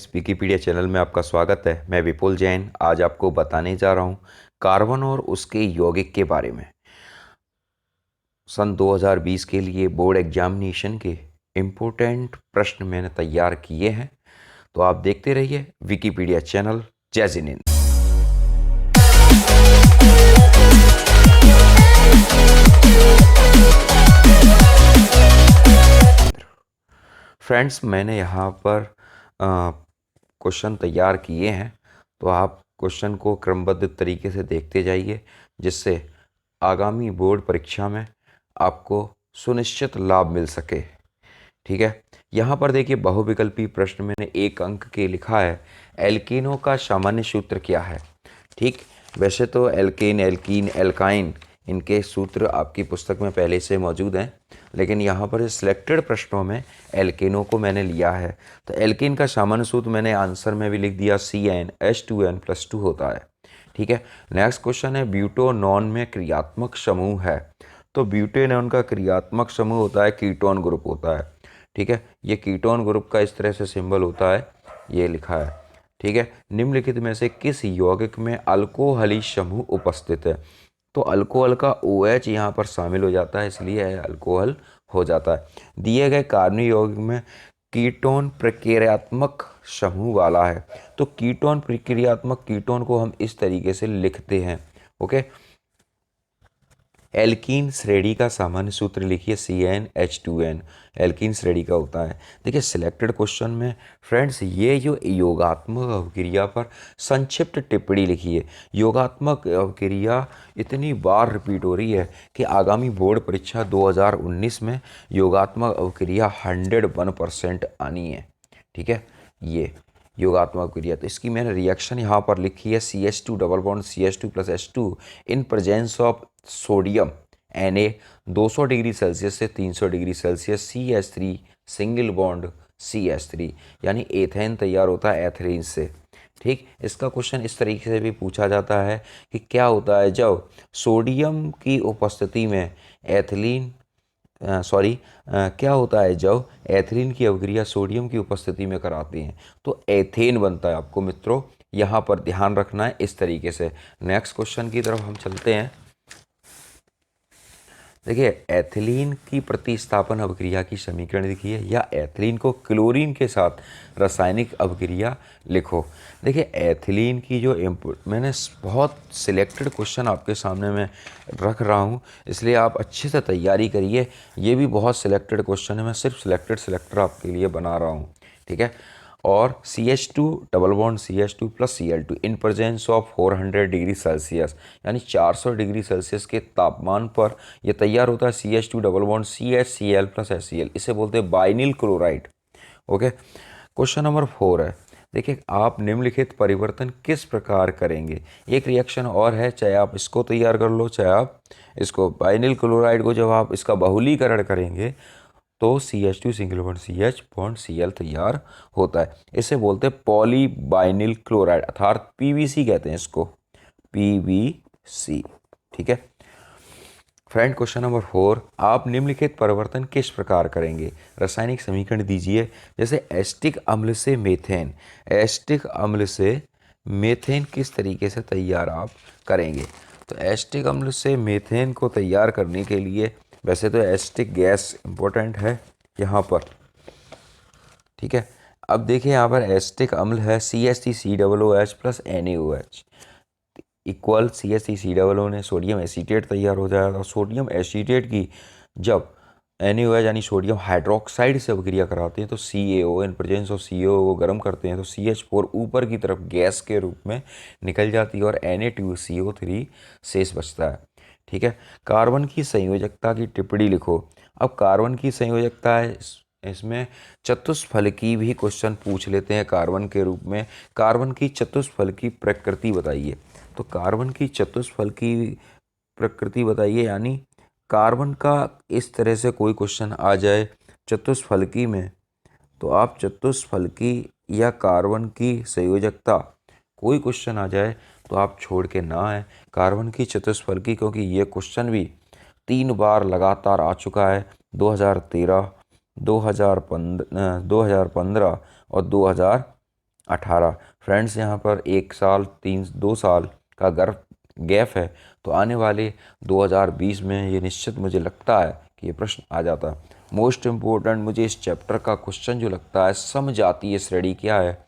Friends, Wikipedia channel में आपका स्वागत है। मैं विपुल जैन आज आपको बताने जा रहा हूँ कार्बन और उसके यौगिक के बारे में। सन 2020 के लिए बोर्ड एग्जामिनेशन के इम्पोर्टेंट प्रश्न मैंने तैयार किए हैं, तो आप देखते रहिए विकिपीडिया चैनल। जय जिनेंद्र। फ्रेंड्स, मैंने यहाँ पर क्वेश्चन तैयार किए हैं, तो आप क्वेश्चन को क्रमबद्ध तरीके से देखते जाइए, जिससे आगामी बोर्ड परीक्षा में आपको सुनिश्चित लाभ मिल सके। ठीक है, यहाँ पर देखिए बहुविकल्पी प्रश्न मैंने 1 अंक के लिखा है। एल्केनों का सामान्य सूत्र क्या है? ठीक, वैसे तो एल्केन, एल्कीन, एल्काइन इनके सूत्र आपकी पुस्तक में पहले से मौजूद हैं, लेकिन यहाँ पर सिलेक्टेड प्रश्नों में एल्केनों को मैंने लिया है। तो एल्केन का सामान्य सूत्र मैंने आंसर में भी लिख दिया, CnH2n+2 होता है। ठीक है, नेक्स्ट क्वेश्चन है ब्यूटेनॉन में क्रियात्मक समूह है। तो ब्यूटेनॉन का क्रियात्मक समूह होता है कीटोन ग्रुप होता है। ठीक है, ये कीटोन ग्रुप का इस तरह से सिंबल होता है, ये लिखा है। ठीक है, निम्नलिखित में से किस यौगिक में अल्कोहली समूह उपस्थित है? तो अल्कोहल का OH यहाँ पर शामिल हो जाता है, इसलिए अल्कोहल हो जाता है। दिए गए कार्बनिक यौगिक में कीटोन प्रक्रियात्मक समूह वाला है। तो कीटोन प्रक्रियात्मक कीटोन को हम इस तरीके से लिखते हैं। ओके, एल्कीन श्रेणी का सामान्य सूत्र लिखिए, CnH2n। एल्कीन श्रेणी का होता है। देखिए सिलेक्टेड क्वेश्चन में फ्रेंड्स ये जो योगात्मक अवक्रिया पर संक्षिप्त टिप्पणी लिखिए। योगात्मक अवक्रिया इतनी बार रिपीट हो रही है कि आगामी बोर्ड परीक्षा 2019 में योगात्मक अवक्रिया 101% आनी है। ठीक है, ये योगात्मक क्रिया, तो इसकी मैंने रिएक्शन यहाँ पर लिखी है, CH2 double bond CH2+H2 in presence of sodium Na 200 degree Celsius से 300 degree Celsius, CH3 single bond CH3, यानी एथेन तैयार होता है एथलीन से। ठीक, इसका क्वेश्चन इस तरीके से भी पूछा जाता है कि क्या होता है जब सोडियम की उपस्थिति में एथिलीन क्या होता है जब एथिलीन की अवक्रिया सोडियम की उपस्थिति में कराते हैं? तो एथेन बनता है। आपको मित्रों यहाँ पर ध्यान रखना है इस तरीके से। नेक्स्ट क्वेश्चन की तरफ हम चलते हैं। देखिए एथिलीन की प्रतिस्थापन अभिक्रिया की समीकरण लिखिए, या एथिलीन को क्लोरीन के साथ रासायनिक अभिक्रिया लिखो। देखिए एथिलीन की जो मैंने बहुत सिलेक्टेड क्वेश्चन आपके सामने में रख रहा हूँ, इसलिए आप अच्छे से तैयारी करिए। ये भी बहुत सिलेक्टेड क्वेश्चन है, मैं सिर्फ सिलेक्टेड आपके लिए बना रहा हूँ। ठीक है, और CH2 double bond CH2+Cl2 in presence of 400 degree Celsius, यानी 400 डिग्री सेल्सियस के तापमान पर यह तैयार होता है CH2 डबल बॉन्ड CHCl+HCl, इसे बोलते हैं बाइनिल क्लोराइड। ओके, क्वेश्चन नंबर 4 है। देखिए आप निम्नलिखित परिवर्तन किस प्रकार करेंगे? एक रिएक्शन और है, चाहे आप इसको तैयार कर लो, चाहे आप इसको, बाइनिल क्लोराइड को जब आप इसका बहुलीकरण करेंगे तो CH2 single bond CH bond Cl तैयार होता है। इसे बोलते हैं पॉलीबाइनिल क्लोराइड, अर्थात PBC कहते हैं इसको, PBC। ठीक है फ्रेंड, क्वेश्चन नंबर 4, आप निम्नलिखित परिवर्तन किस प्रकार करेंगे? रासायनिक समीकरण दीजिए। जैसे एस्टिक अम्ल से मेथेन, एस्टिक अम्ल से मेथेन किस तरीके से तैयार आप करेंगे? तो एस्टिक अम्ल से मेथेन को तैयार करने के लिए वैसे तो एस्टिक गैस इम्पोर्टेंट है यहाँ पर। ठीक है, अब देखिए यहाँ पर एस्टिक अम्ल है CH3COOH+NaOH इक्वल CH3COO ने सोडियम एसीटेट तैयार हो जाएगा। सोडियम एसीटेट की जब NaOH यानी सोडियम हाइड्रोक्साइड से अभिक्रिया कराते हैं तो CaO in presence of CaO को गर्म करते हैं तो CH4 ऊपर की तरफ गैस के रूप में निकल जाती है और Na2CO3 शेष बचता है। ठीक है, कार्बन की संयोजकता की टिप्पणी लिखो। अब कार्बन की संयोजकता है, इसमें चतुष्फलकी भी क्वेश्चन पूछ लेते हैं कार्बन के रूप में। कार्बन की चतुष्फलकी प्रकृति बताइए। तो कार्बन की चतुष्फलकी प्रकृति बताइए, यानी कार्बन का इस तरह से कोई क्वेश्चन आ जाए चतुष्फलकी में, तो आप चतुष्फलकी या कार्बन की संयोजकता कोई क्वेश्चन आ जाए तो आप छोड़ के ना आए कार्बन की चतुष्फलकी, क्योंकि ये क्वेश्चन भी 3 बार लगातार आ चुका है, 2013, 2015 और 18। फ्रेंड्स यहाँ पर 1 साल 2 साल का गैप है, तो आने वाले 2020 में ये निश्चित मुझे लगता है कि ये प्रश्न आ जाता है। मोस्ट इम्पोर्टेंट मुझे इस चैप्टर का क्वेश्चन जो लगता है, समजातीय श्रेणी क्या है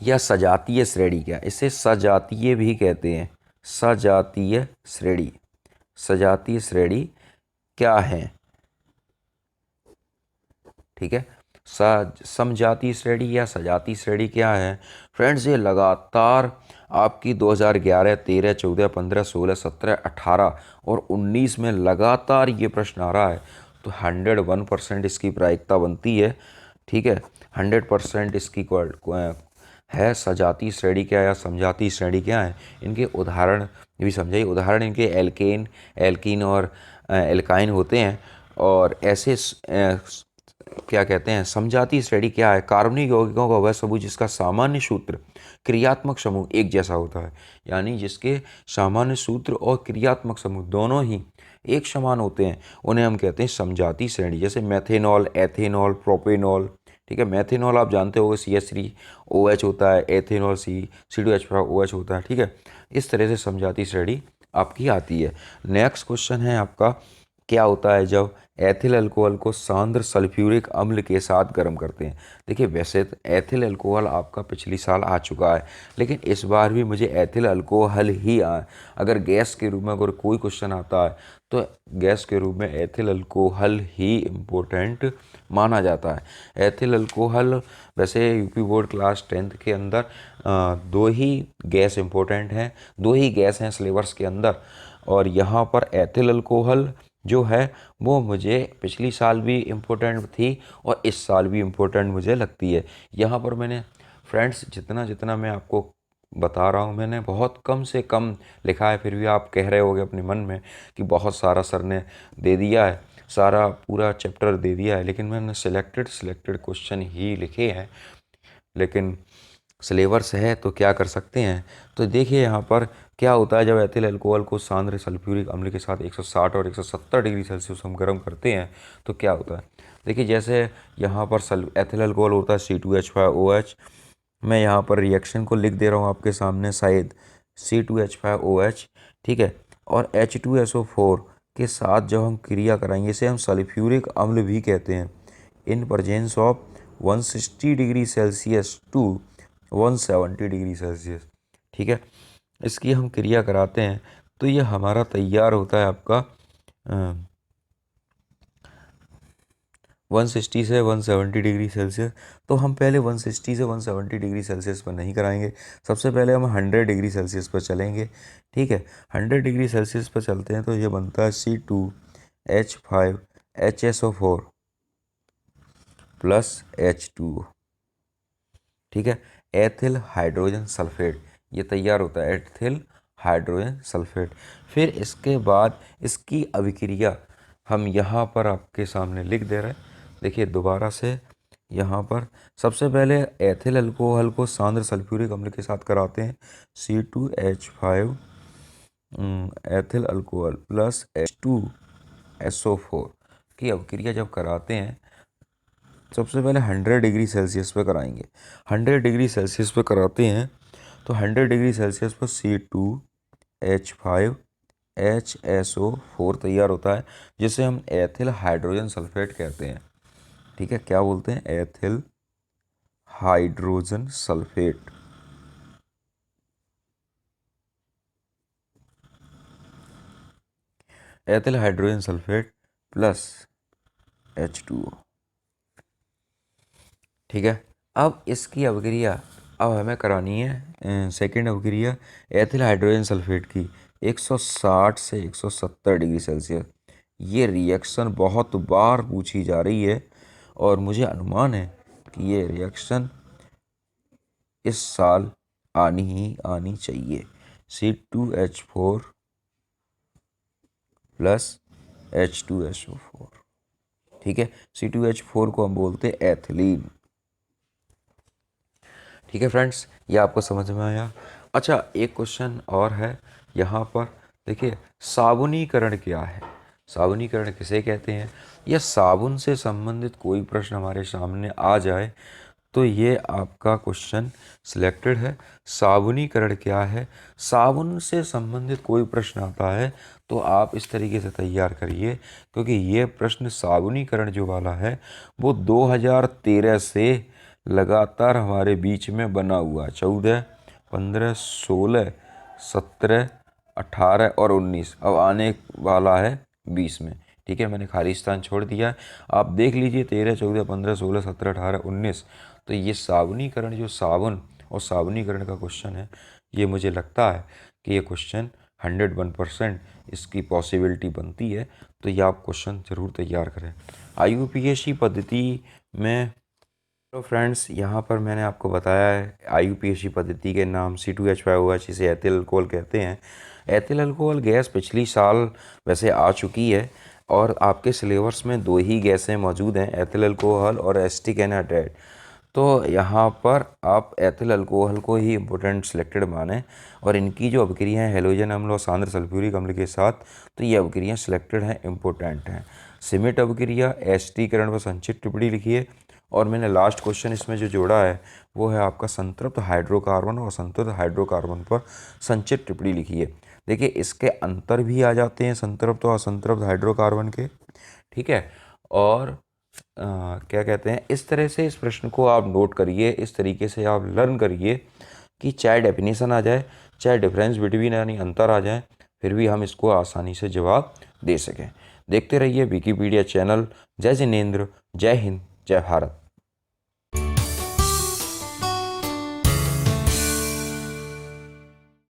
या सजातीय श्रेणी क्या है। इसे सजातीय भी कहते हैं, सजातीय श्रेणी। सजातीय श्रेणी क्या है, ठीक है। समजातीय श्रेणी या सजातीय श्रेणी क्या है फ्रेंड्स, ये लगातार आपकी 2011, 13, 14, 15, 16, 17, 18 और 19 में लगातार ये प्रश्न आ रहा है। तो 101% इसकी प्रायिकता बनती है, ठीक है। 100% इसकी है। सजातीय श्रेणी क्या है या समजातीय श्रेणी क्या है, इनके उदाहरण भी समझाइए। उदाहरण इनके एल्कीन और एल्काइन होते हैं। और ऐसे क्या कहते हैं, समजातीय श्रेणी क्या है, कार्बनिक यौगिकों का वह समूह जिसका सामान्य सूत्र क्रियात्मक समूह एक जैसा होता है। यानी जिसके सामान्य सूत्र और क्रियात्मक समूह दोनों ही एक समान होते हैं, उन्हें हम कहते हैं समजातीय श्रेणी। जैसे मेथेनॉल, एथेनॉल, प्रोपेनॉल, ठीक है। मेथेनॉल आप जानते होंगे CH3OH होता है, एथेनॉल C2H5OH होता है, ठीक है। इस तरह से समजातीय श्रेणी आपकी आती है। नेक्स्ट क्वेश्चन है आपका, क्या होता है जब एथिल अल्कोहल को सांद्र सल्फ्यूरिक अम्ल के साथ गर्म करते हैं। देखिए वैसे तो एथिल अल्कोहल आपका पिछली साल आ चुका है, लेकिन इस बार भी मुझे एथिल अल्कोहल ही अगर गैस के रूप में अगर कोई क्वेश्चन आता है तो गैस के रूप में एथिल अल्कोहल ही इम्पोर्टेंट माना जाता है। एथिल अल्कोहल वैसे यूपी बोर्ड क्लास 10th के अंदर दो ही गैस इम्पोर्टेंट हैं, दो ही गैस हैं सिलेबस के अंदर। और यहाँ पर एथिल अल्कोहल जो है वो मुझे पिछली साल भी इम्पोर्टेंट थी और इस साल भी इम्पोर्टेंट मुझे लगती है। यहाँ पर मैंने फ्रेंड्स जितना जितना मैं आपको बता रहा हूँ मैंने बहुत कम से कम लिखा है, फिर भी आप कह रहे होगे अपने मन में कि बहुत सारा सर ने दे दिया है, सारा पूरा चैप्टर दे दिया है, लेकिन मैंने सिलेक्टेड क्वेश्चन ही लिखे हैं। लेकिन सिलेबस है तो क्या कर सकते हैं। तो देखिए यहाँ पर क्या होता है, जब एथिल अल्कोहल को सांद्र सल्फ्यूरिक अम्ल के साथ 160 और 170 डिग्री सेल्सियस हम गर्म करते हैं तो क्या होता है। देखिए जैसे यहाँ पर एथिल अल्कोहल होता है C2H5OH। मैं यहाँ पर रिएक्शन को लिख दे रहा हूँ आपके सामने, शायद C2H5OH, ठीक है। और H2SO4 के साथ जब हम क्रिया कराएंगे, इसे हम सल्फ्यूरिक अम्ल भी कहते हैं, in presence of 160 degree celsius to 170 degree celsius, ठीक है। इसकी हम क्रिया कराते हैं तो ये हमारा तैयार होता है आपका 160 से 170 डिग्री सेल्सियस। तो हम पहले 160 से 170 डिग्री सेल्सियस पर नहीं कराएंगे, सबसे पहले हम 100 डिग्री सेल्सियस पर चलेंगे, ठीक है। 100 डिग्री सेल्सियस पर चलते हैं तो ये बनता है C2H5HSO4 प्लस H2O, ठीक है। एथिल हाइड्रोजन सल्फेट ये तैयार होता है, एथिल हाइड्रोजन सल्फेट। फिर इसके बाद इसकी अभिक्रिया हम यहाँ पर आपके सामने लिख दे रहे हैं। देखिए दोबारा से यहाँ पर सबसे पहले एथिल अल्कोहल को सांद्र सल्फ्यूरिक अम्ल के साथ कराते हैं, C2H5 ethyl alcohol plus H2SO4 की अभिक्रिया जब कराते हैं सबसे पहले 100 डिग्री सेल्सियस पे कराएंगे। 100 डिग्री सेल्सियस पे कराते हैं तो 100 डिग्री सेल्सियस पर C2H5HSO4 तैयार होता है, जिसे हम एथिल हाइड्रोजन सल्फेट कहते हैं, ठीक है। क्या बोलते हैं, ethyl hydrogen sulphate. Ethyl hydrogen sulphate plus H2O, ठीक है। अब इसकी अभिक्रिया अब हमें करानी है सेकेंड अभिक्रिया एथिल हाइड्रोजन सल्फेट की 160 से 170 डिग्री सेल्सियस। ये रिएक्शन बहुत बार पूछी जा रही है और मुझे अनुमान है कि ये रिएक्शन इस साल आनी चाहिए। C2H4 प्लस H2SO4, ठीक है। C2H4 को हम बोलते हैं एथिलीन, ठीक है फ्रेंड्स, ये आपको समझ में आया। अच्छा एक क्वेश्चन और है यहाँ पर, देखिए साबुनीकरण क्या है, साबुनीकरण किसे कहते हैं, या साबुन से संबंधित कोई प्रश्न हमारे सामने आ जाए तो ये आपका क्वेश्चन सिलेक्टेड है। साबुनीकरण क्या है? साबुन से संबंधित कोई प्रश्न आता है तो आप इस तरीके से तैयार करिए, क्योंकि ये प्रश्न साबुनीकरण जो वाला है वो 2013 से लगातार हमारे बीच में बना हुआ है। 14, 15, 16, 17, 18 और 19, अब आने वाला है 20 में। ठीक है, मैंने खाली स्थान छोड़ दिया है। आप देख लीजिए 13, 14, 15, 16, 17, 18, 19। तो ये साबुनीकरण, जो साबुन और साबुनीकरण का क्वेश्चन है, ये मुझे लगता है कि ये क्वेश्चन 101% इसकी पॉसिबिलिटी बनती है। तो ये आप क्वेश्चन ज़रूर तैयार करें। IUPAC पद्धति में तो फ्रेंड्स, यहाँ पर मैंने आपको बताया है IUPAC पद्धति के नाम C2H5OH, इसे एथिल अल्कोहल कहते हैं। एथिल अल्कोहल गैस पिछली साल वैसे आ चुकी है और आपके सिलेबस में 2 ही गैसें मौजूद हैं, एथिल अल्कोहल और एसिटिक एनहाइड्राइड। तो यहाँ पर आप एथिल अल्कोहल को ही इम्पोर्टेंट सिलेक्टेड माने और इनकी जो अभिक्रियाएँ हैलोजन अम्ल और सांद्र सल्फ्यूरिक अम्ल के साथ, तो ये अभिक्रियाएँ सिलेक्टेड हैं, इम्पोर्टेंट हैं। सिमिट अभिक्रिया, एसिडीकरण पर संक्षिप्त टिप्पणी लिखिए। और मैंने लास्ट क्वेश्चन इसमें जो जोड़ा है वो है आपका संतृप्त हाइड्रोकार्बन और संतृप्त हाइड्रोकार्बन पर संक्षिप्त टिप्पणी लिखिए। देखिए, इसके अंतर भी आ जाते हैं संतृप्त और असंतृप्त हाइड्रोकार्बन के। ठीक है, और क्या कहते हैं, इस तरह से इस प्रश्न को आप नोट करिए, इस तरीके से आप लर्न करिए कि चाहे डेफिनेशन आ जाए, चाहे डिफरेंस बिटवीन यानी अंतर आ जाए, फिर भी हम इसको आसानी से जवाब दे सकें। देखते रहिए विकिपीडिया चैनल। जय जिनेंद्र, जय हिंद, जय भारत।